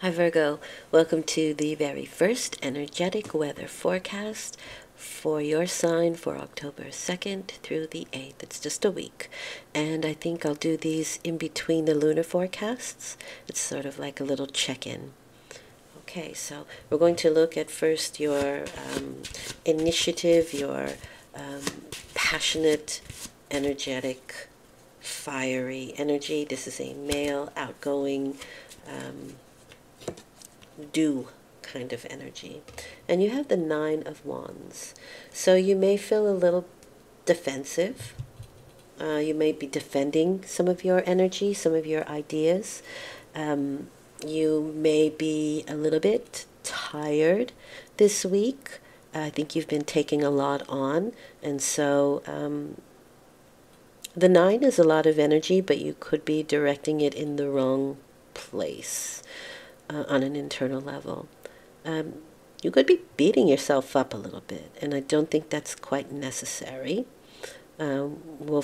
Hi Virgo, welcome to the very first energetic weather forecast for your sign for October 2nd through the 8th. It's just a week, and I think I'll do these in between the lunar forecasts. It's sort of like a little check-in. Okay, so we're going to look at first your initiative, your passionate, energetic, fiery energy. This is a male, outgoing, do kind of energy. And you have the Nine of Wands. So you may feel a little defensive. You may be defending some of your energy, some of your ideas. You may be a little bit tired this week. I think you've been taking a lot on. And so the nine is a lot of energy, but you could be directing it in the wrong place. On an internal level. You could be beating yourself up a little bit, and I don't think that's quite necessary. We'll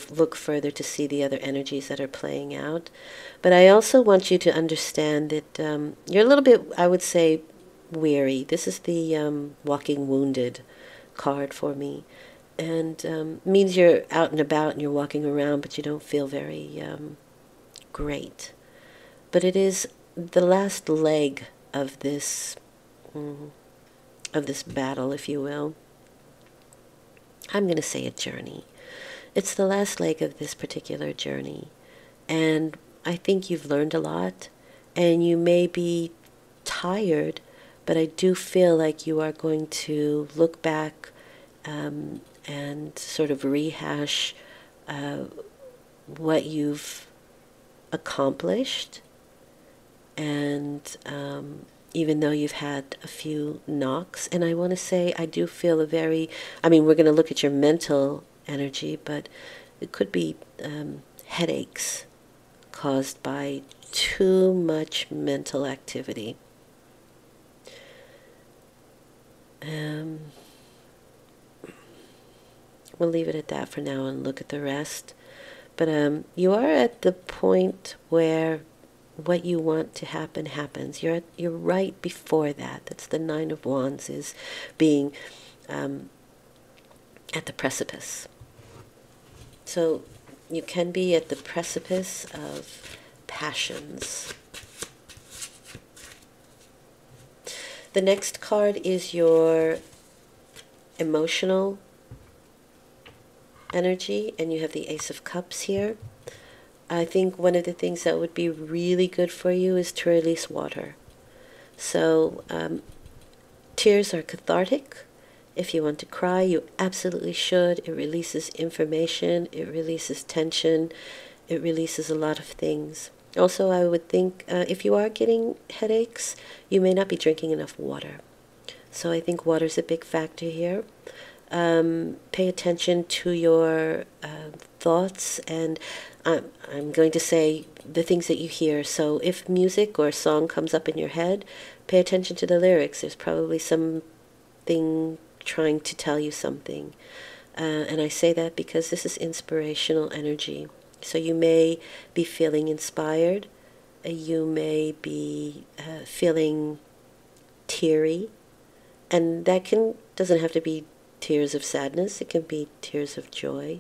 look further to see the other energies that are playing out. But I also want you to understand that you're a little bit, I would say, weary. This is the walking wounded card for me. And means you're out and about and you're walking around, but you don't feel very great. But it is the last leg of this battle, if you will. I'm going to say a journey. It's the last leg of this particular journey, and I think you've learned a lot, and you may be tired, but I do feel like you are going to look back and sort of rehash what you've accomplished. And even though you've had a few knocks, and I want to say I do feel we're going to look at your mental energy, but it could be headaches caused by too much mental activity. We'll leave it at that for now and look at the rest. But you are at the point where what you want to happen happens. You're right before that. That's the Nine of Wands, is being at the precipice. So you can be at the precipice of passions. The next card is your emotional energy, and you have the Ace of Cups here. I think one of the things that would be really good for you is to release water. So tears are cathartic. If you want to cry, you absolutely should. It releases information. It releases tension. It releases a lot of things. Also, I would think if you are getting headaches, you may not be drinking enough water. So I think water is a big factor here. Pay attention to your thoughts, and I'm going to say the things that you hear. So if music or a song comes up in your head, pay attention to the lyrics. There's probably something trying to tell you something. And I say that because this is inspirational energy. So you may be feeling inspired. You may be feeling teary. And that doesn't have to be tears of sadness. It can be tears of joy.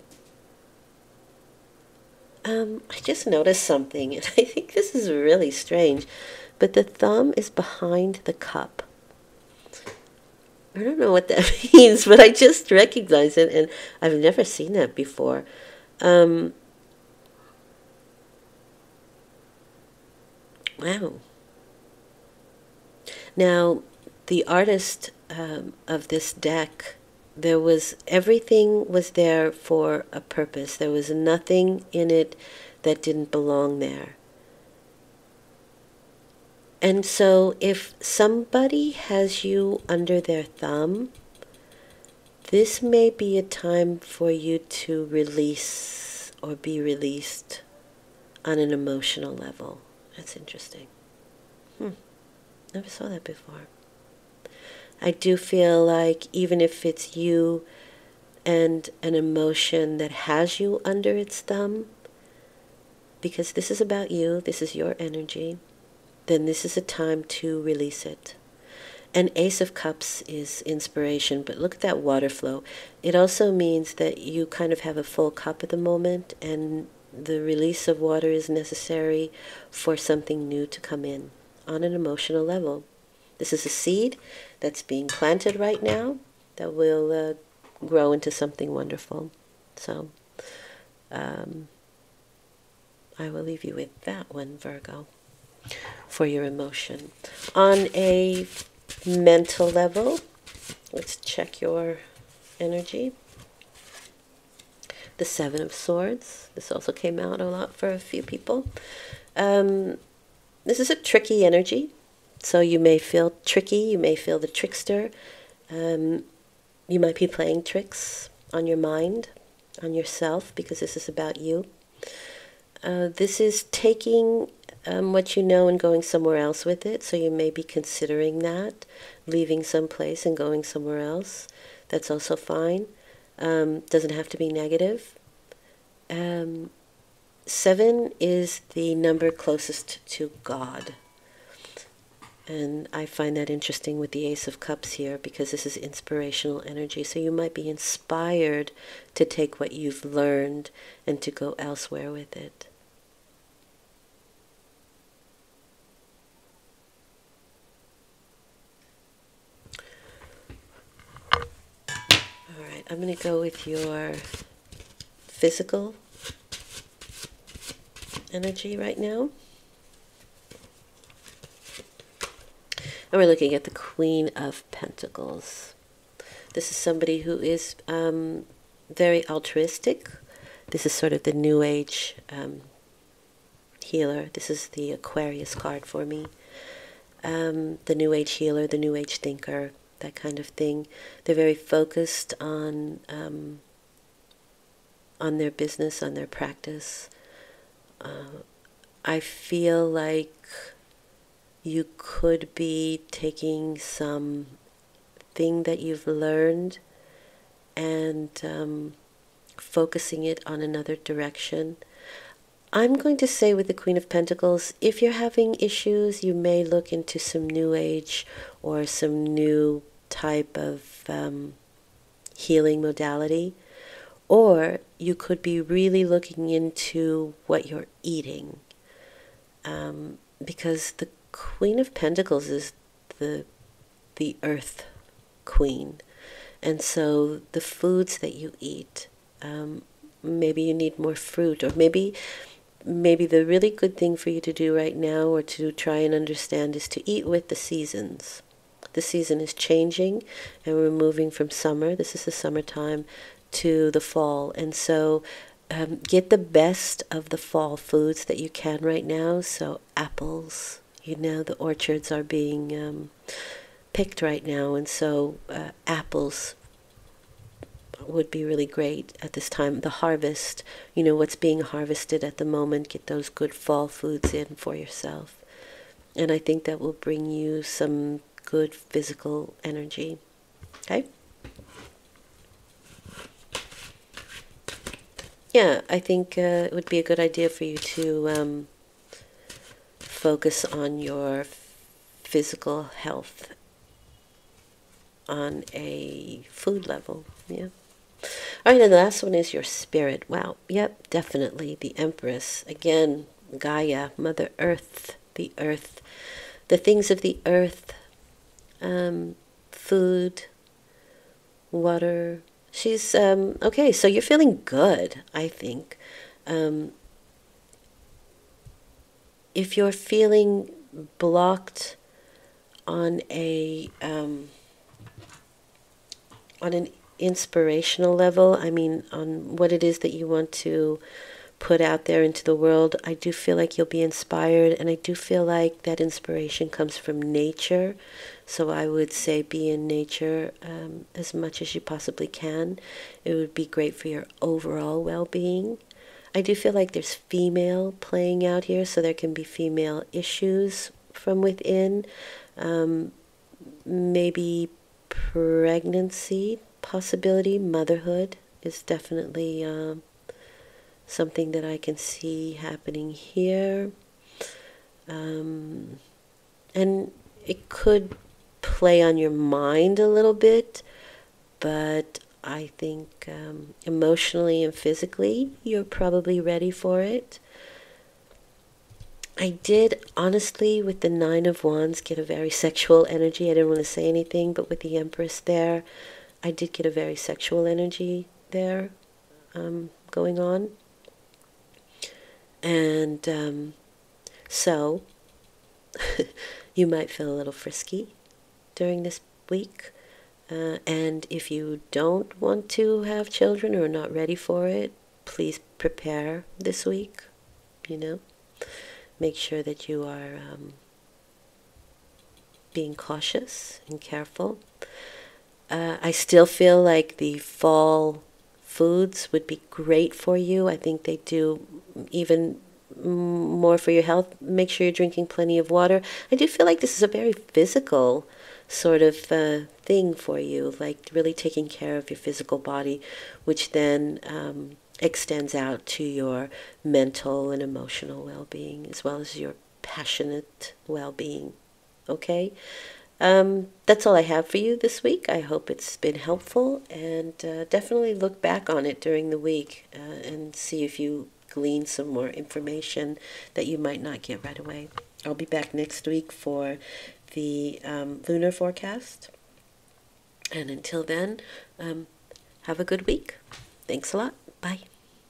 I just noticed something, and I think this is really strange, but the thumb is behind the cup. I don't know what that means, but I just recognize it, and I've never seen that before. Wow. Now, the artist of this deck, everything was there for a purpose. There was nothing in it that didn't belong there. And so if somebody has you under their thumb, this may be a time for you to release or be released on an emotional level. That's interesting. Never saw that before. I do feel like even if it's you and an emotion that has you under its thumb, because this is about you, this is your energy, then this is a time to release it. And Ace of Cups is inspiration, but look at that water flow. It also means that you kind of have a full cup at the moment, and the release of water is necessary for something new to come in on an emotional level. This is a seed that's being planted right now that will grow into something wonderful. So I will leave you with that one, Virgo, for your emotion. On a mental level, let's check your energy. The Seven of Swords. This also came out a lot for a few people. This is a tricky energy. So you may feel tricky. You may feel the trickster. You might be playing tricks on your mind, on yourself, because this is about you. This is taking what you know and going somewhere else with it. So you may be considering that, leaving some place and going somewhere else. That's also fine. Doesn't have to be negative. 7 is the number closest to God. And I find that interesting with the Ace of Cups here, because this is inspirational energy. So you might be inspired to take what you've learned and to go elsewhere with it. All right, I'm going to go with your physical energy right now. And we're looking at the Queen of Pentacles. This is somebody who is very altruistic. This is sort of the New Age healer. This is the Aquarius card for me. The New Age healer, the New Age thinker, that kind of thing. They're very focused on their business, on their practice. I feel like you could be taking some thing that you've learned and focusing it on another direction. I'm going to say with the Queen of Pentacles, if you're having issues, you may look into some New Age or some new type of healing modality. Or you could be really looking into what you're eating. Because the Queen of Pentacles is the Earth Queen. And so the foods that you eat, maybe you need more fruit, or maybe the really good thing for you to do right now, or to try and understand, is to eat with the seasons. The season is changing, and we're moving from summer. This is the summertime to the fall. And so get the best of the fall foods that you can right now. So apples, the orchards are being picked right now, and so apples would be really great at this time. The harvest, what's being harvested at the moment, get those good fall foods in for yourself. And I think that will bring you some good physical energy. Okay? Yeah, I think it would be a good idea for you to focus on your physical health on a food level. Yeah. All right, and the last one is your spirit. Wow. Yep, definitely. The Empress. Again, Gaia, Mother Earth, the earth, the things of the earth, food, water. She's, okay, so you're feeling good, I think. If you're feeling blocked on an inspirational level, I mean, on what it is that you want to put out there into the world, I do feel like you'll be inspired, and I do feel like that inspiration comes from nature. So I would say be in nature as much as you possibly can. It would be great for your overall well-being. I do feel like there's female playing out here, so there can be female issues from within. Maybe pregnancy possibility, motherhood is definitely something that I can see happening here. and it could play on your mind a little bit, but I think emotionally and physically you're probably ready for it. I did, honestly, with the Nine of Wands, get a very sexual energy. I didn't want to say anything, but with the Empress there, I did get a very sexual energy there going on. And so you might feel a little frisky during this week. And if you don't want to have children or are not ready for it, please prepare this week, you know. Make sure that you are being cautious and careful. I still feel like the fall foods would be great for you. I think they do even more for your health. Make sure you're drinking plenty of water. I do feel like this is a very physical sort of thing for you, like really taking care of your physical body, which then extends out to your mental and emotional well-being, as well as your passionate well-being. Okay? That's all I have for you this week. I hope it's been helpful, and definitely look back on it during the week and see if you glean some more information that you might not get right away. I'll be back next week for the lunar forecast. And until then, have a good week. Thanks a lot. Bye.